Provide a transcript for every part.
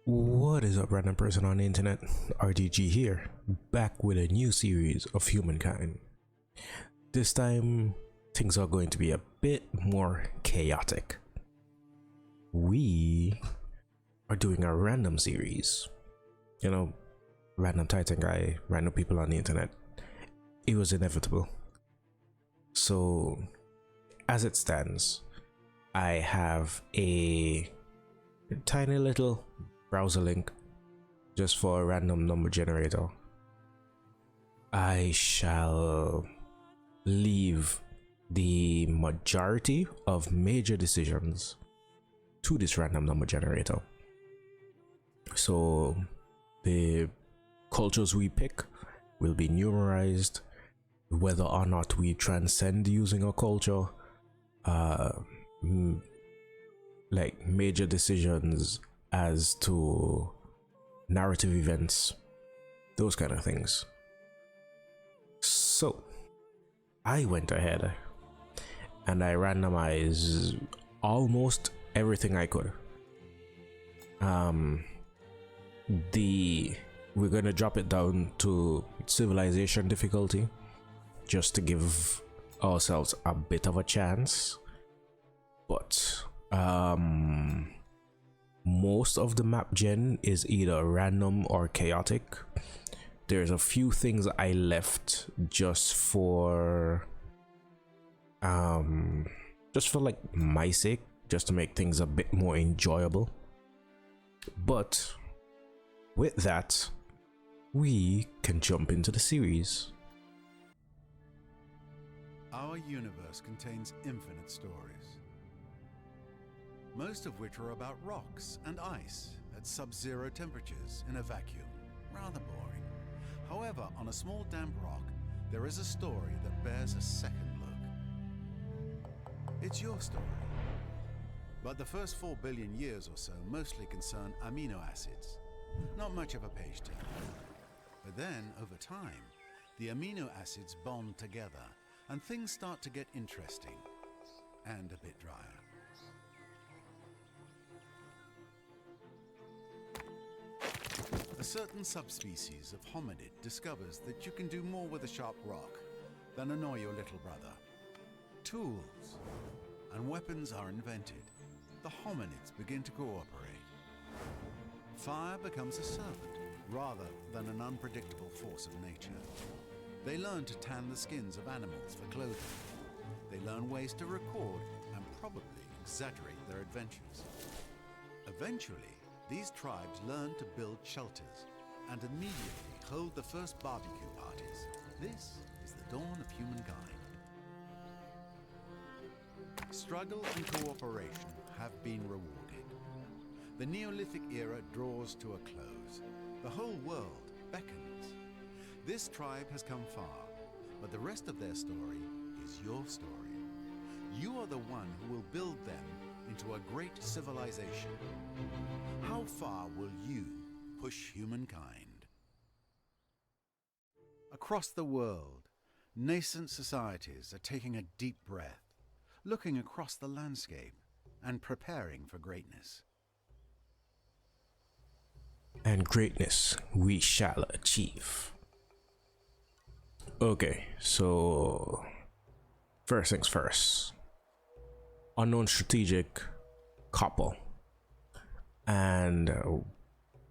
What is up, random person on the internet? RTG here, back with a new series of Humankind. This time, things are going to be a bit more chaotic. We are doing a random series. You know, RandomTitanGuy, random people on the internet. It was inevitable. So, as it stands, I have a tiny little browser link just for a random number generator. I shall leave the majority of major decisions to this random number generator. So the cultures we pick will be numerized. Whether or not we transcend using a culture, like major decisions as to narrative events, those kind of things. So I went ahead and I randomized almost everything I could. We're gonna drop it down to civilization difficulty just to give ourselves a bit of a chance, but most of the map gen is either random or chaotic. There's a few things I left just for like my sake, just to make things a bit more enjoyable. But with that, we can jump into the series. Our universe contains infinite stories, most of which are about rocks and ice at sub-zero temperatures in a vacuum. Rather boring. However, on a small damp rock, there is a story that bears a second look. It's your story. But the first 4 billion years or so mostly concern amino acids. Not much of a page turner. But then, over time, the amino acids bond together and things start to get interesting and a bit drier. A certain subspecies of hominid discovers that you can do more with a sharp rock than annoy your little brother. Tools and weapons are invented. The hominids begin to cooperate. Fire becomes a servant rather than an unpredictable force of nature. They learn to tan the skins of animals for clothing. They learn ways to record and probably exaggerate their adventures. Eventually, these tribes learn to build shelters and immediately hold the first barbecue parties. This is the dawn of humankind. Struggle and cooperation have been rewarded. The Neolithic era draws to a close. The whole world beckons. This tribe has come far, but the rest of their story is your story. You are the one who will build them into a great civilization. How far will you push humankind? Across the world, nascent societies are taking a deep breath, looking across the landscape and preparing for greatness. And greatness we shall achieve. Okay, so first things first. Unknown strategic couple and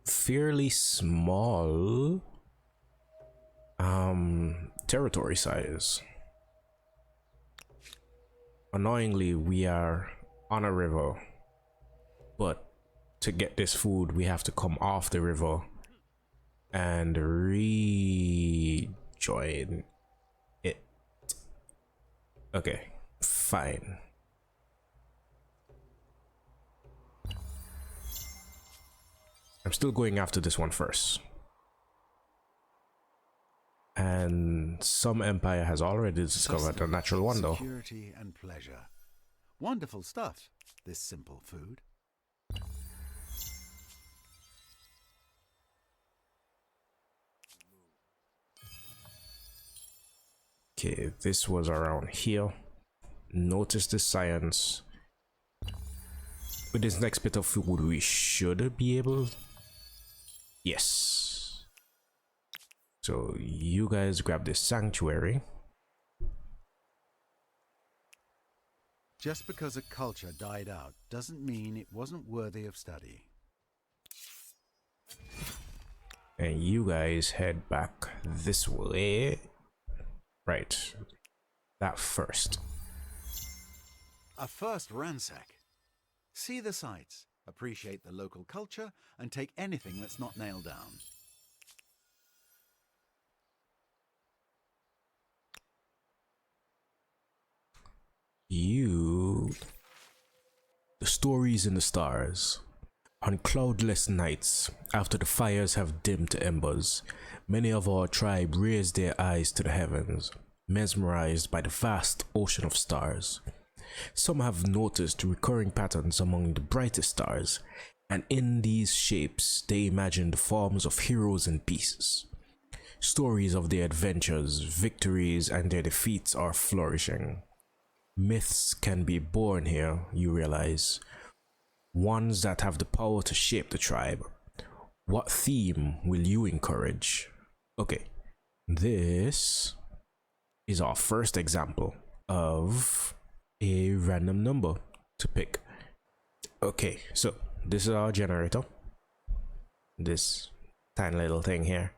fairly small territory size. Annoyingly, we are on a river, but to get this food we have to come off the river and rejoin it. Okay, fine. I'm still going after this one first. And some empire has already discovered a natural wonder. Security and pleasure. Wonderful stuff, this simple food. Okay, this was around here. Notice the science. with this next bit of food, we should be able. Yes. So you guys grab this sanctuary. Just because a culture died out doesn't mean it wasn't worthy of study. And you guys head back this way. Right. That first. A first ransack. See the sights, appreciate the local culture, and take anything that's not nailed down. The stories in the stars. On cloudless nights, after the fires have dimmed to embers, many of our tribe raise their eyes to the heavens, mesmerized by the vast ocean of stars. Some have noticed recurring patterns among the brightest stars, and in these shapes they imagine the forms of heroes and beasts. Stories of their adventures, victories, and their defeats are flourishing. Myths can be born here, you realize. Ones that have the power to shape the tribe. What theme will you encourage? Okay, this is our first example of a random number to pick. Okay, so this is our generator. This tiny little thing here.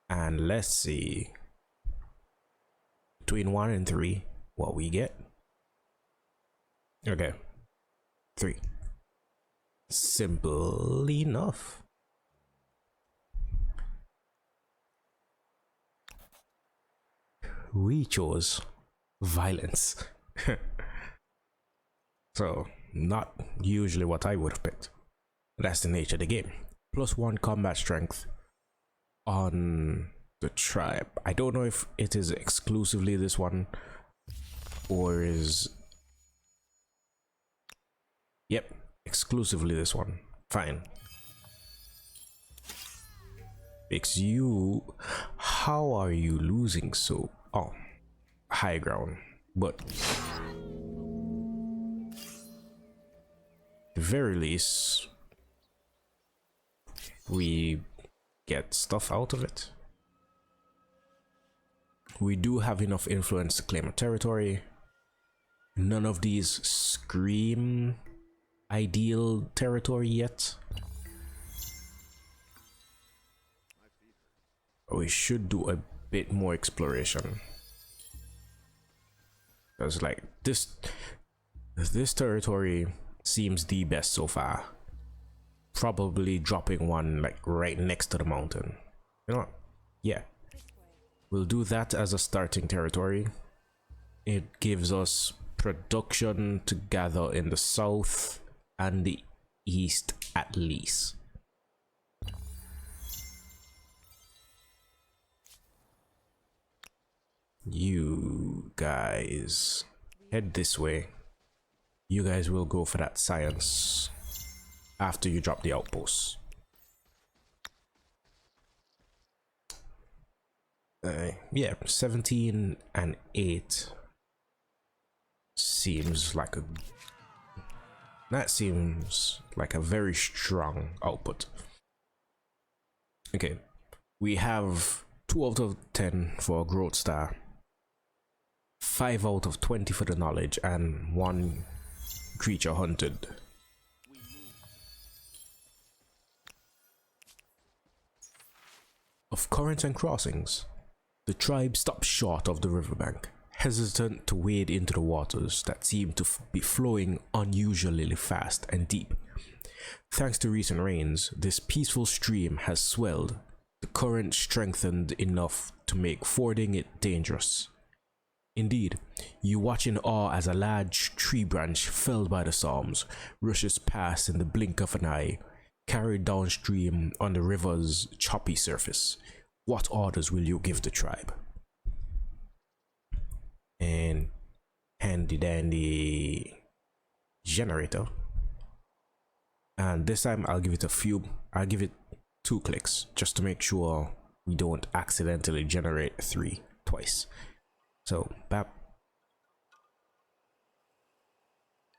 And let's see. Between 1 and 3, what we get. Okay, 3. Simple enough. We chose violence. So, not usually what I would have picked. That's the nature of the game. +1 combat strength on the tribe. I don't know if it is exclusively this one or is. Yep, exclusively this one. Fine. Fix you. How are you losing so? Oh, high ground. But at the very least, we get stuff out of it. We do have enough influence to claim a territory. None of these scream ideal territory yet. We should do a bit more exploration. Because like this territory seems the best so far. Probably dropping one like right next to the mountain. You know what? Yeah. We'll do that as a starting territory. It gives us production to gather in the south and the east at least. You guys head this way. You guys will go for that science after you drop the outposts. Yeah, 17 and 8 seems like a very strong output. Okay, we have 2 out of 10 for growth star, 5 out of 20 for the knowledge, and 1 creature hunted. Of currents and crossings, the tribe stops short of the riverbank, hesitant to wade into the waters that seem to be flowing unusually fast and deep. Thanks to recent rains, this peaceful stream has swelled, the current strengthened enough to make fording it dangerous. Indeed, you watch in awe as a large tree branch felled by the storms rushes past in the blink of an eye, carried downstream on the river's choppy surface. What orders will you give the tribe? And handy dandy generator. And this time I'll give it 2 clicks just to make sure we don't accidentally generate 3 twice. So bap,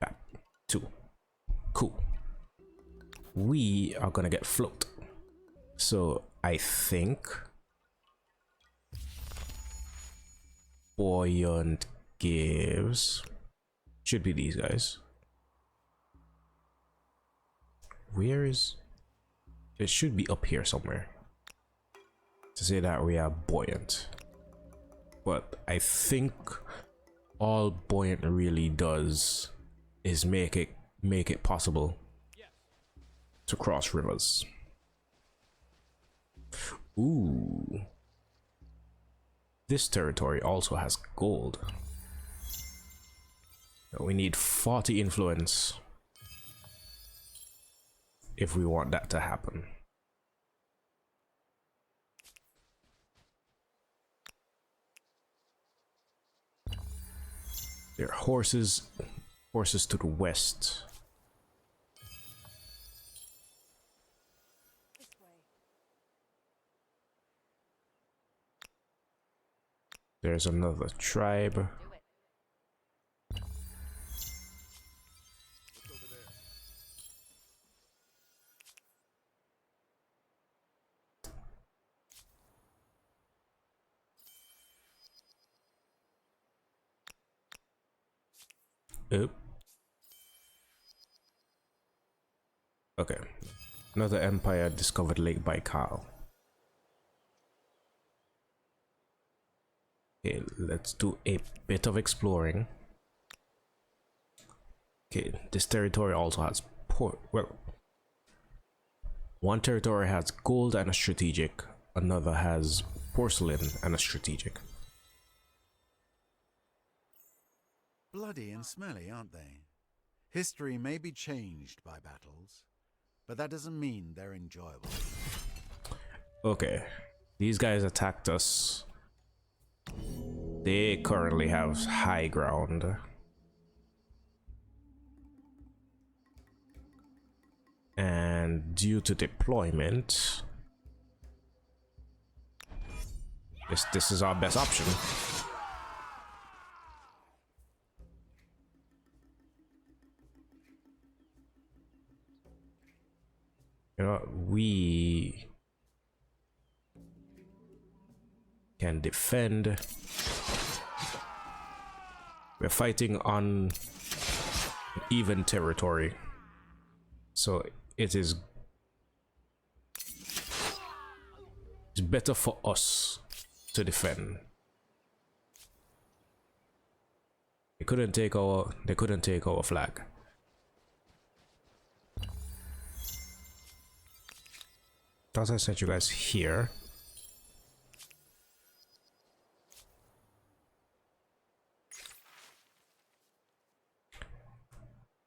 bap, 2. Cool. We are gonna get float. So I think buoyant gives should be these guys. Where is it? Should be up here somewhere to say that we are buoyant. But I think all buoyant really does is make it possible to cross rivers. Ooh. This territory also has gold. We need 40 influence if we want that to happen. There are horses to the west. There's another tribe. Oop. Okay. Another empire discovered Lake Baikal. Okay, let's do a bit of exploring. Okay, this territory also has port. Well, one territory has gold and a strategic, another has porcelain and a strategic. Bloody and smelly, aren't they? History may be changed by battles, but that doesn't mean they're enjoyable. Okay, these guys attacked us. They currently have high ground. And due to deployment, this is our best option. You know what? We can defend. We're fighting on even territory, so it's better for us to defend. They couldn't take our flag. Thought I sent you guys here.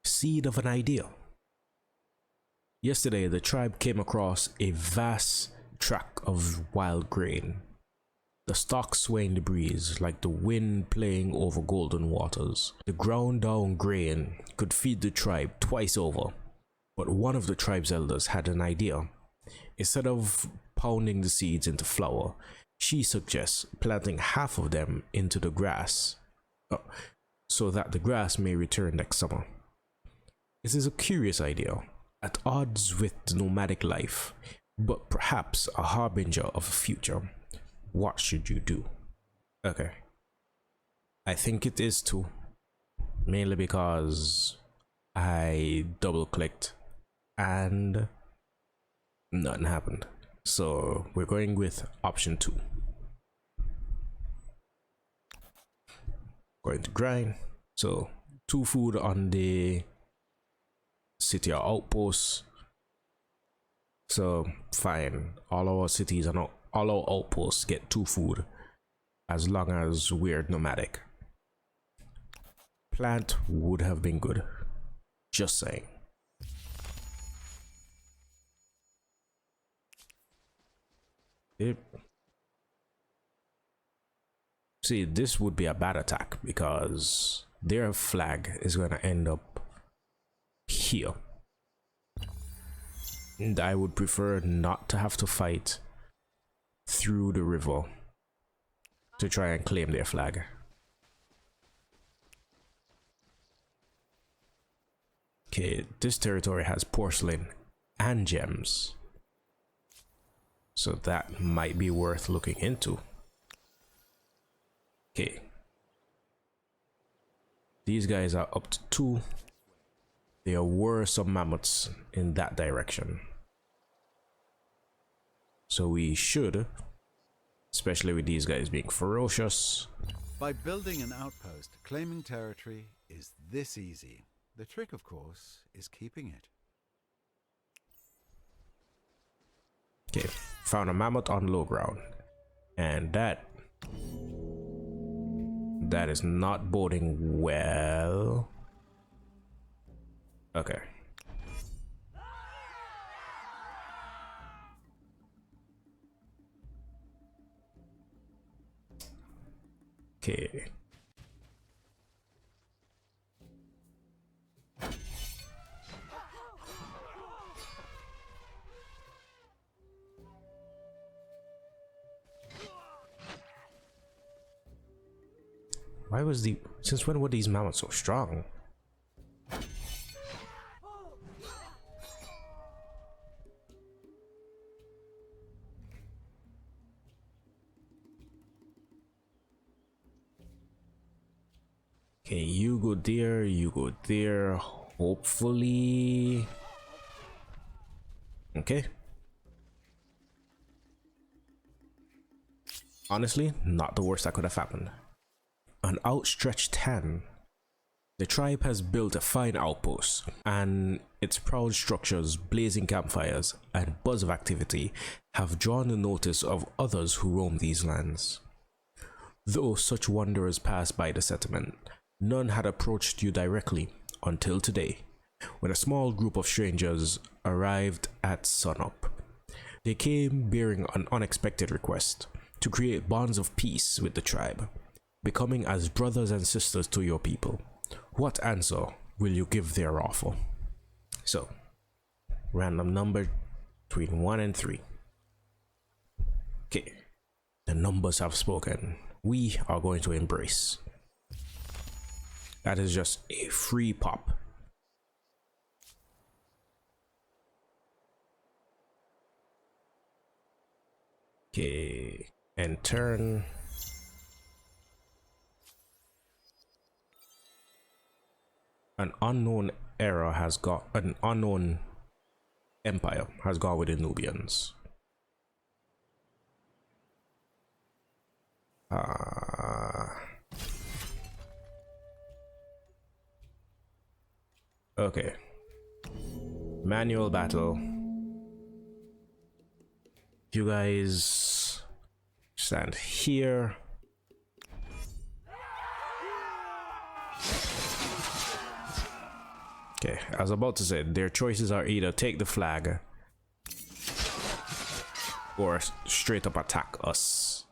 Seed of an idea. Yesterday, the tribe came across a vast tract of wild grain. The stalks sway in the breeze like the wind playing over golden waters. The ground down grain could feed the tribe twice over. But one of the tribe's elders had an idea. Instead of pounding the seeds into flour, she suggests planting half of them into the grass, so that the grass may return next summer. This is a curious idea, at odds with the nomadic life, but perhaps a harbinger of a future. What should you do? Okay. I think it is too. Mainly because I double clicked and nothing happened. So we're going with option 2. Going to grind. So 2 food on the city or outposts. So fine, all our cities and all our outposts get 2 food as long as we're nomadic. Plant would have been good, just saying. See, this would be a bad attack because their flag is going to end up here. And I would prefer not to have to fight through the river to try and claim their flag. Okay, this territory has porcelain and gems, so that might be worth looking into. Okay, these guys are up to 2. There were some mammoths in that direction, so we should, especially with these guys being ferocious. By building an outpost, claiming territory is this easy. The trick, of course, is keeping it. Okay, found a mammoth on low ground, and that is not boding well. Okay. Okay. Since when were these mammoths so strong? Okay, you go there, you go there. Hopefully. Okay. Honestly, not the worst that could have happened. An outstretched hand. The tribe has built a fine outpost, and its proud structures, blazing campfires, and buzz of activity have drawn the notice of others who roam these lands. Though such wanderers passed by the settlement, none had approached you directly until today, when a small group of strangers arrived at sunup. They came bearing an unexpected request to create bonds of peace with the tribe, becoming as brothers and sisters to your people. What answer will you give their offer? So, random number between 1 and 3. Okay, the numbers have spoken. We are going to embrace. That is just a free pop. Okay, and turn. An unknown empire has gone with the Nubians. Okay. Manual battle. You guys stand here. Okay, I was about to say, their choices are either take the flag or straight up attack us.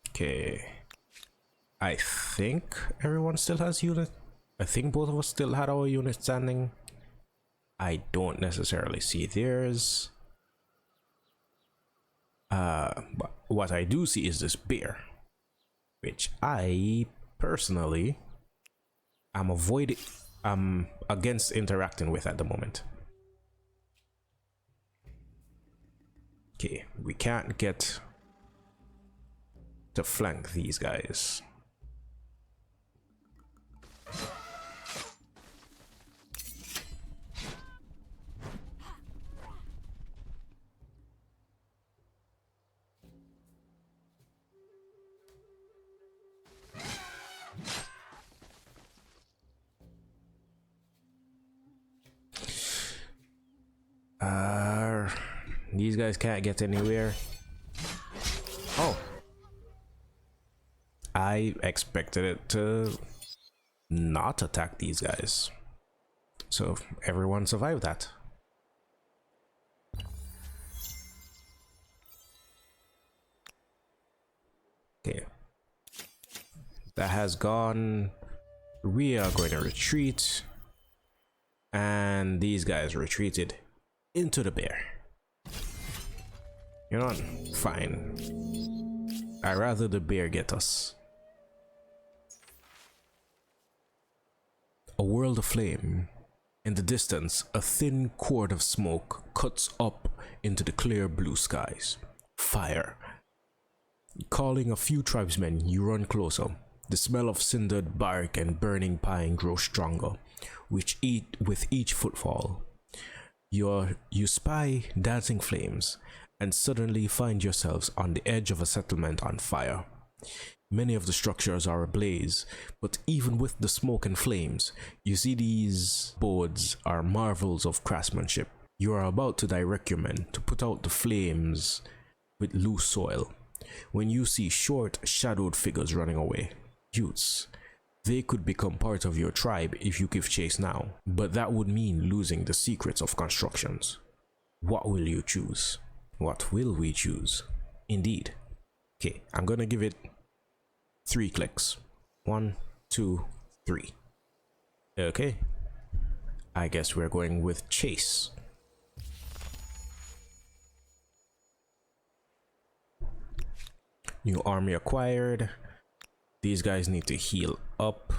Okay. I think everyone still has unit. I think both of us still had our unit standing. I don't necessarily see theirs. But what I do see is this bear, which I personally am against interacting with at the moment. Okay, we can't get to flank these guys. These guys can't get anywhere. Oh, I expected it to not attack these guys, so everyone survived that. Okay, that has gone. We are going to retreat, and these guys retreated into the bear. You know what? Fine. I'd rather the bear get us. A world aflame. In the distance, a thin cord of smoke cuts up into the clear blue skies. Fire. Calling a few tribesmen, you run closer. The smell of cindered bark and burning pine grows stronger, with each footfall. You spy dancing flames, and suddenly find yourselves on the edge of a settlement on fire. Many of the structures are ablaze, but even with the smoke and flames, you see these boards are marvels of craftsmanship. You are about to direct your men to put out the flames with loose soil, when you see short, shadowed figures running away. Youths. They could become part of your tribe if you give chase now, but that would mean losing the secrets of constructions. What will you choose? What will we choose? Indeed. Okay, I'm gonna give it 3 clicks. 1, 2, 3. Okay. I guess we're going with chase. New army acquired. These guys need to heal up.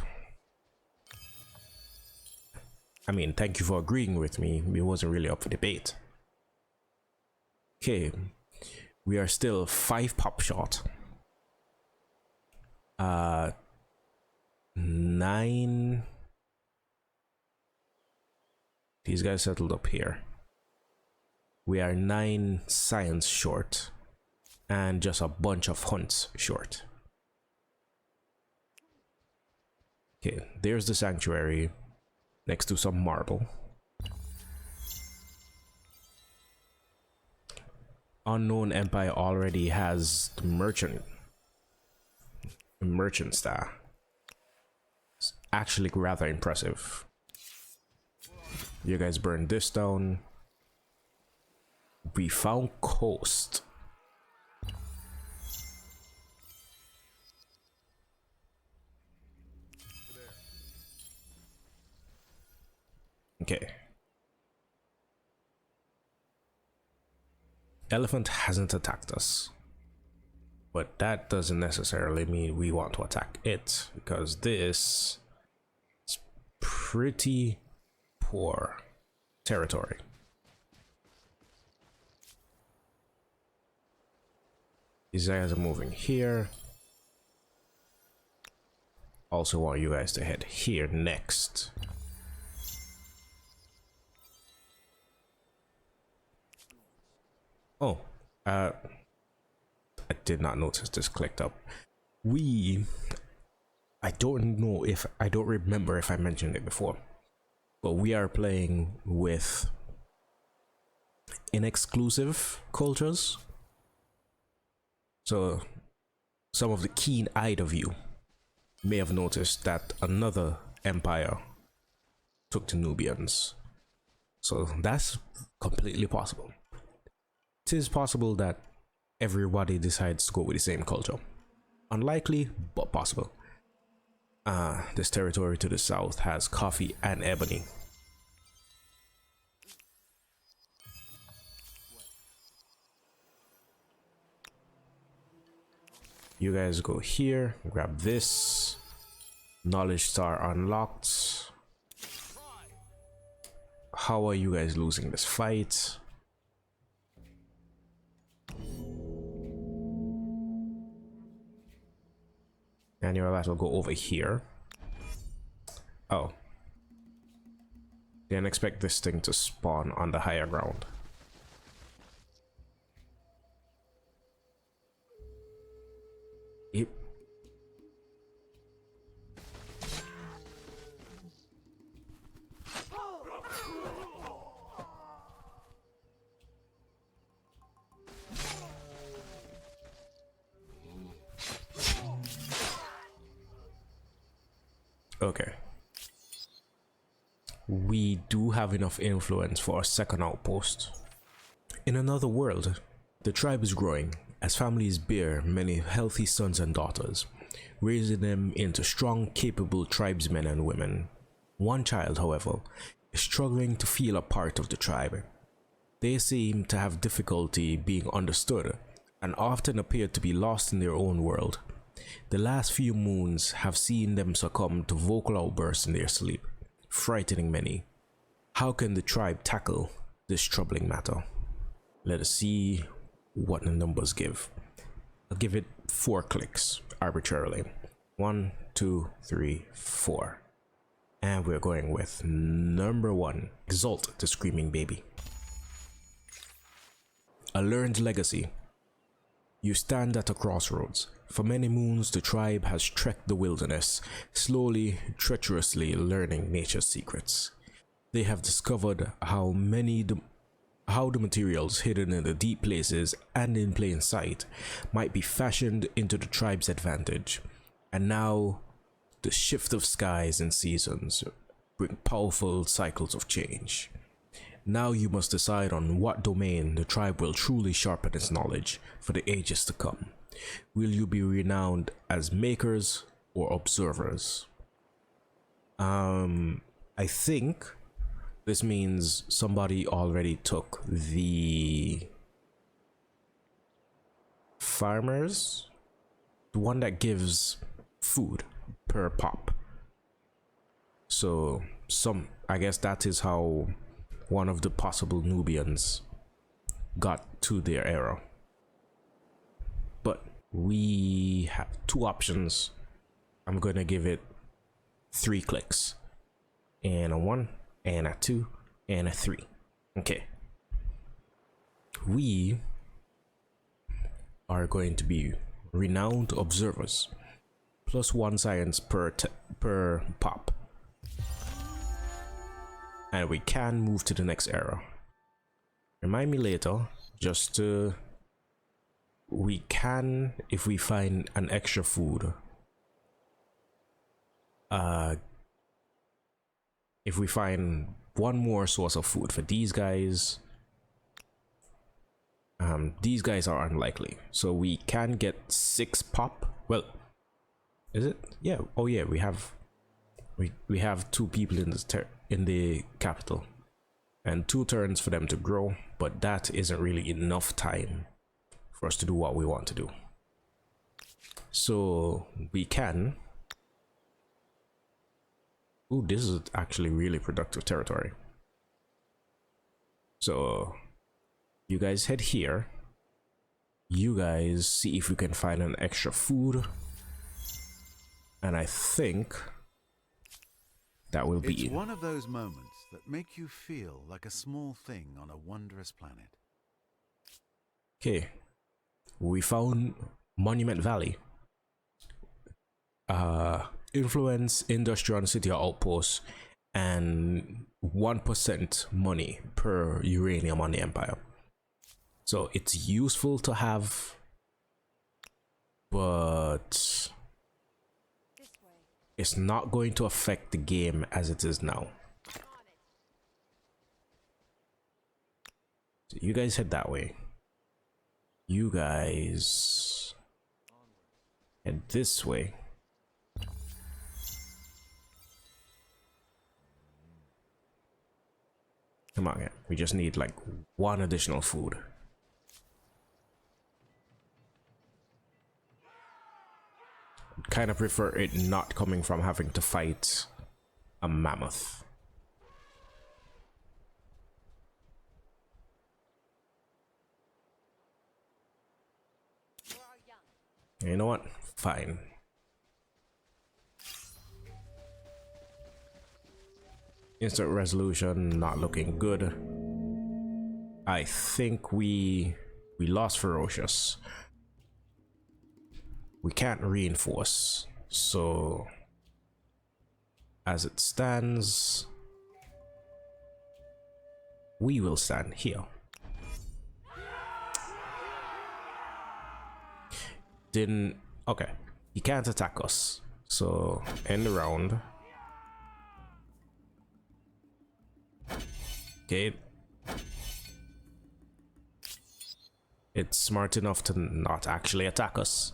I mean, thank you for agreeing with me. It wasn't really up for debate. Okay. We are still 5 pop short. 9. These guys settled up here. We are 9 science short, and just a bunch of hunts short. Okay, there's the sanctuary next to some marble. Unknown Empire already has the merchant star. It's actually rather impressive. You guys burned this down. We found coast. Okay. Elephant hasn't attacked us, but that doesn't necessarily mean we want to attack it, because this is pretty poor territory. These guys are moving here. Also want you guys to head here next. Oh, I did not notice this clicked up. I don't remember if I mentioned it before, but we are playing with inexclusive cultures. So some of the keen-eyed of you may have noticed that another empire took the Nubians. So that's completely possible. It is possible that everybody decides to go with the same culture. Unlikely, but possible. This territory to the south has coffee and ebony. You guys go here, grab this. Knowledge star unlocked. How are you guys losing this fight? And your last will go over here. Oh. Didn't expect this thing to spawn on the higher ground. Yep. Okay. We do have enough influence for a second outpost. In another world, the tribe is growing as families bear many healthy sons and daughters. raising them into strong, capable tribesmen and women. One child, however, is struggling to feel a part of the tribe. They seem to have difficulty being understood and often appear to be lost in their own world. The last few moons have seen them succumb to vocal outbursts in their sleep, frightening many. How can the tribe tackle this troubling matter? Let us see what the numbers give. I'll give it 4 clicks arbitrarily. 1, 2, 3, 4. And we're going with number 1, Exalt the Screaming Baby. A learned legacy. You stand at a crossroads. For many moons, the tribe has trekked the wilderness, slowly, treacherously learning nature's secrets. They have discovered how the materials hidden in the deep places and in plain sight might be fashioned into the tribe's advantage. And now, the shift of skies and seasons bring powerful cycles of change. Now you must decide on what domain the tribe will truly sharpen its knowledge for the ages to come. Will you be renowned as makers or observers? I think this means somebody already took the farmers, the one that gives food per pop. So I guess that is how one of the possible Nubians got to their era. But we have 2 options. I'm gonna give it 3 clicks, and a 1, and a 2, and a 3. Okay, we are going to be renowned observers, +1 science per pop, and we can move to the next era. Remind me later, just to, we can, if we find an extra food, if we find 1 more source of food for these guys are unlikely, so we can get 6 pop. Well, is it? Yeah. Oh yeah, we have 2 people in the capital and 2 turns for them to grow, but that isn't really enough time for us to do what we want to do. So we can, ooh, this is actually really productive territory. So you guys head here, you guys see if you can find an extra food, and I think that will be It's one of those moments that make you feel like a small thing on a wondrous planet. Okay, we found Monument Valley. Influence, industrial and city outposts, and 1% money per uranium on the Empire. So it's useful to have, but it's not going to affect the game as it is now. So you guys head that way. You guys head this way. Come on, we just need like 1 additional food. Kind of prefer it not coming from having to fight a mammoth. You know what? Fine. Instant resolution not looking good. I think we lost ferocious. We can't reinforce, so as it stands, we will stand here. Didn't, okay, he can't attack us, so end the round. Okay, it's smart enough to not actually attack us.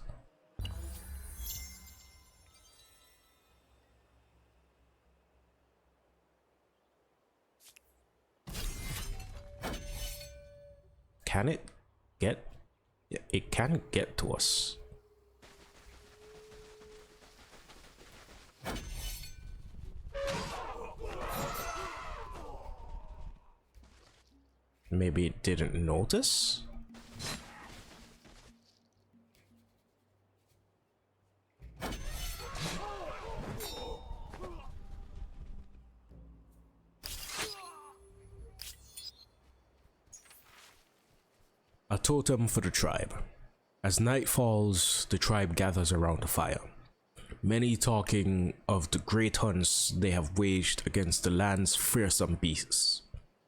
can it get? Yeah, it can get to us. Maybe it didn't notice? A totem for the tribe. As night falls, the tribe gathers around the fire, many talking of the great hunts they have waged against the land's fearsome beasts.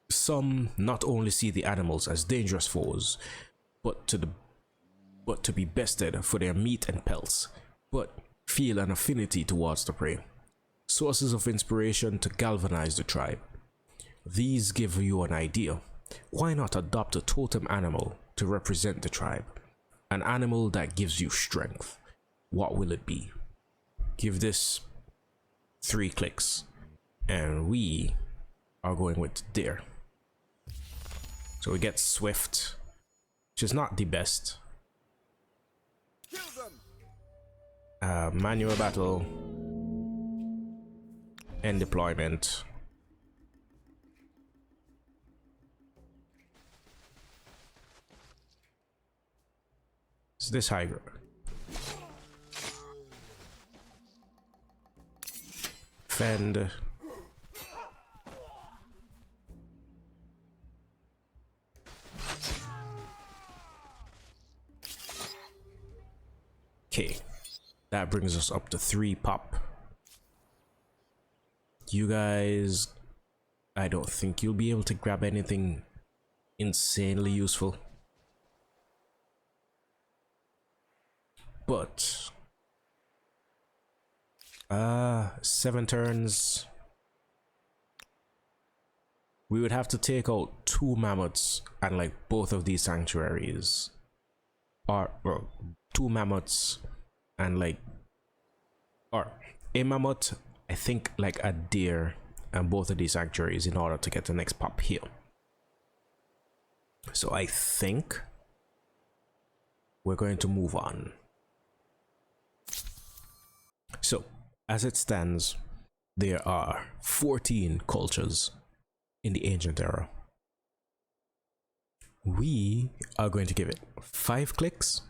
Some not only see the animals as dangerous foes, but to be bested for their meat and pelts, but feel an affinity towards the prey. Sources of inspiration to galvanize the tribe. These give you an idea. Why not adopt a totem animal to represent the tribe? An animal that gives you strength. What will it be? Give this 3 clicks, and we are going with deer. So we get swift, which is not the best. Manual battle, end deployment. Is this high ground? Fend. Okay, that brings us up to 3 pop. You guys, I don't think you'll be able to grab anything insanely useful. But 7 turns. We would have to take out 2 mammoths and like both of these sanctuaries. Or well, 2 mammoths and like, or a mammoth, I think like a deer, and both of these sanctuaries in order to get the next pop here. So I think we're going to move on. So as it stands, there are 14 cultures in the ancient era. We are going to give it 5 clicks,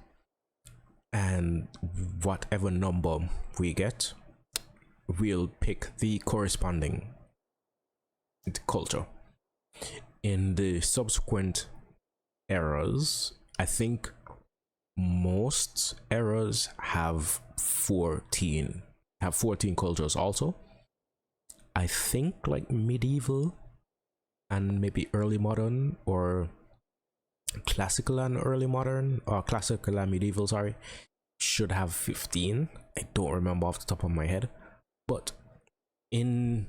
and whatever number we get, we'll pick the corresponding culture. In the subsequent eras, I think most eras have 14 cultures also. I think like medieval and maybe early modern, or classical and early modern, or classical and medieval, sorry, should have 15. I don't remember off the top of my head, but in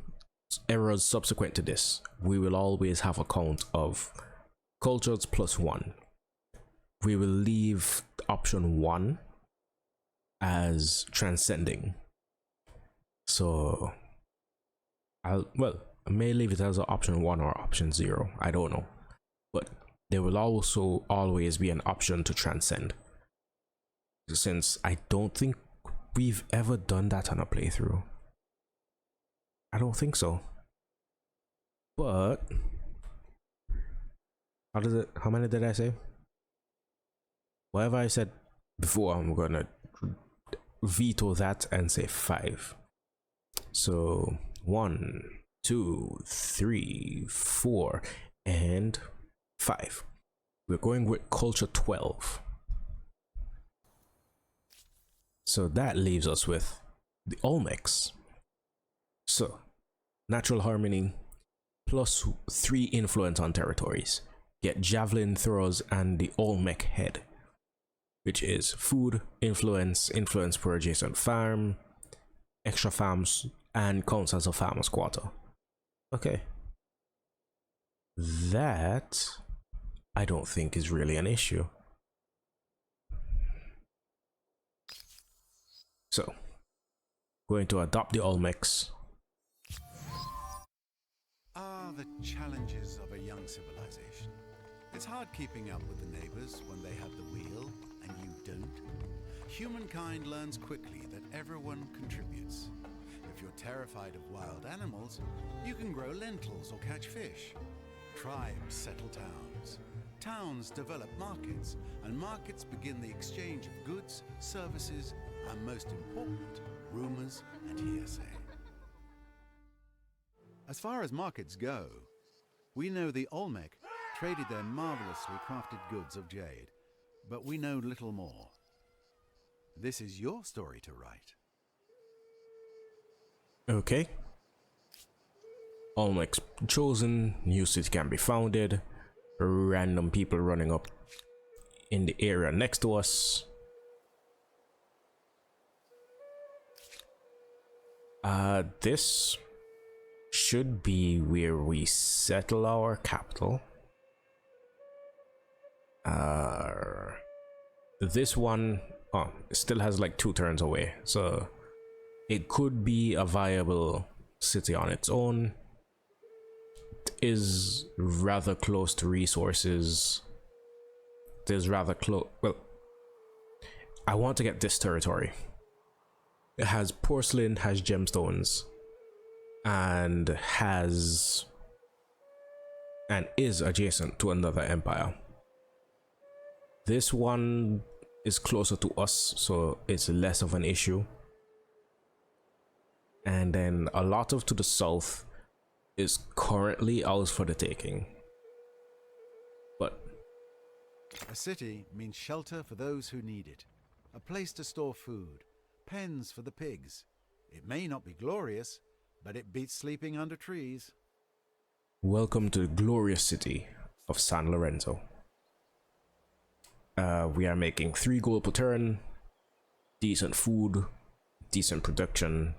eras subsequent to this, we will always have a count of cultures plus 1. We will leave option 1 as transcending. So I may leave it as an option 1 or option 0. I don't know. But there will also always be an option to transcend. Since I don't think we've ever done that on a playthrough. I don't think so. But how many did I say? Whatever I said before, I'm gonna veto that and say 5. So 1, 2, 3, 4, and 5. We're going with culture 12. So that leaves us with the Olmecs. So natural harmony plus 3 influence on territories. Get javelin throwers and the Olmec head, which is food, influence per adjacent farm, extra farms, and counts as a farmer's quarter. Okay. That I don't think is really an issue. So, going to adopt the Olmecs. Ah, the challenges of a young civilization. It's hard keeping up with the neighbors when they have the wheel and you don't. Humankind learns quickly that everyone contributes. If you're terrified of wild animals, you can grow lentils or catch fish. Tribes settle towns. Towns develop markets, and markets begin the exchange of goods, services, and most important, rumors and hearsay. As far as markets go, we know the Olmec traded their marvelously crafted goods of jade, but we know little more. This is your story to write. Okay. Olmec's chosen, new city can be founded, random people running up in the area next to us. This should be where we settle our capital. This one still has like 2 turns away, so it could be a viable city on its own. It is rather close to resources. It is rather close. Well, I want to get this territory. It has porcelain, has gemstones, and is adjacent to another empire. This one is closer to us, so it's less of an issue. And then a lot of to the south is currently ours for the taking. But a city means shelter for those who need it, a place to store food, pens for the pigs. It may not be glorious, but it beats sleeping under trees. Welcome to the glorious city of San Lorenzo. We are making 3 gold per turn, decent food, decent production.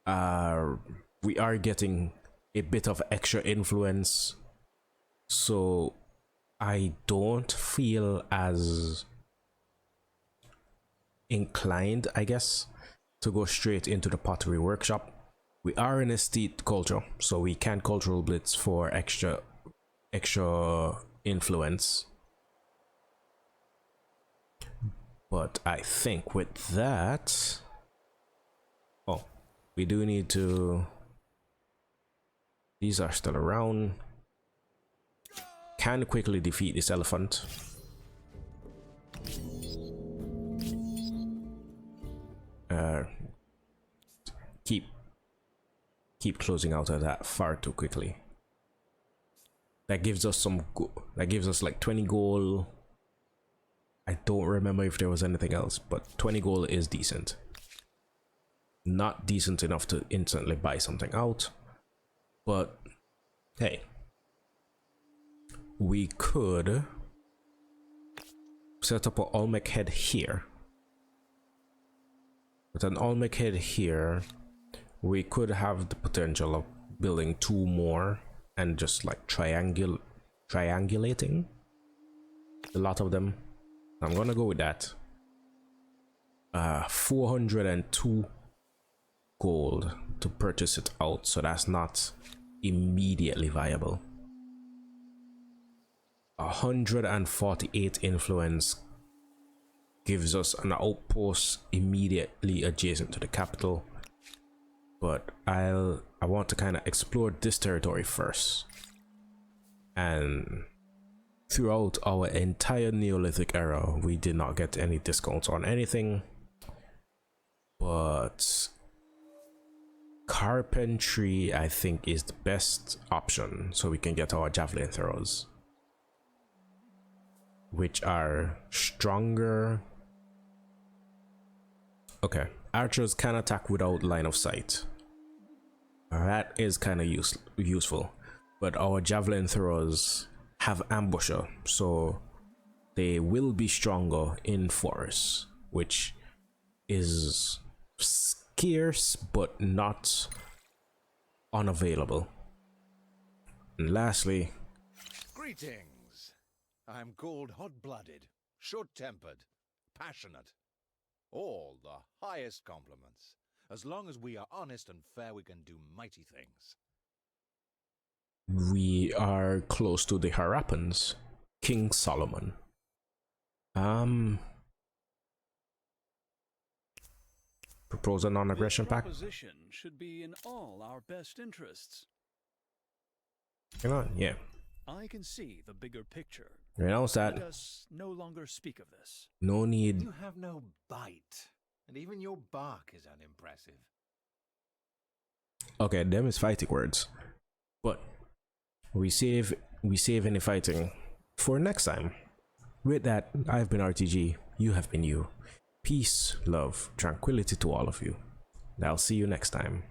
We are getting a bit of extra influence, so I don't feel as inclined, I guess, to go straight into the pottery workshop. We are in a steep culture, so we can cultural blitz for extra influence. But I think with that, we do need to, these are still around, can quickly defeat this elephant. Keep closing out of that far too quickly. That gives us that gives us like 20 gold. I don't remember if there was anything else, but 20 gold is decent. Not decent enough to instantly buy something out, but hey, we could set up an Olmec head here. With an Olmec head here, we could have the potential of building 2 more and just like triangulating a lot of them. I'm gonna go with that. 402 gold to purchase it out, so that's not immediately viable. 148 influence gives us an outpost immediately adjacent to the capital, but I want to kind of explore this territory first. And throughout our entire Neolithic era, we did not get any discounts on anything, but carpentry I think is the best option, so we can get our javelin throwers, which are stronger. Okay, archers can attack without line of sight. That is kind of useful, but our javelin throwers have ambusher, so they will be stronger in forests, which is scarce but not unavailable. And lastly, greetings. I'm called hot-blooded, short-tempered, passionate. All the highest compliments. As long as we are honest and fair, we can do mighty things. we are close to the Harappans, King Solomon. Propose a non-aggression This pact. proposition should be in all our best interests. You know, yeah. I can see the bigger picture. Renounce that. Let us no longer speak of this. No need. You have no bite, and even your bark is unimpressive. Okay, them is fighting words, but we save any fighting for next time. With that, I've been RTG. You have been you. Peace, love, tranquility to all of you. I'll see you next time.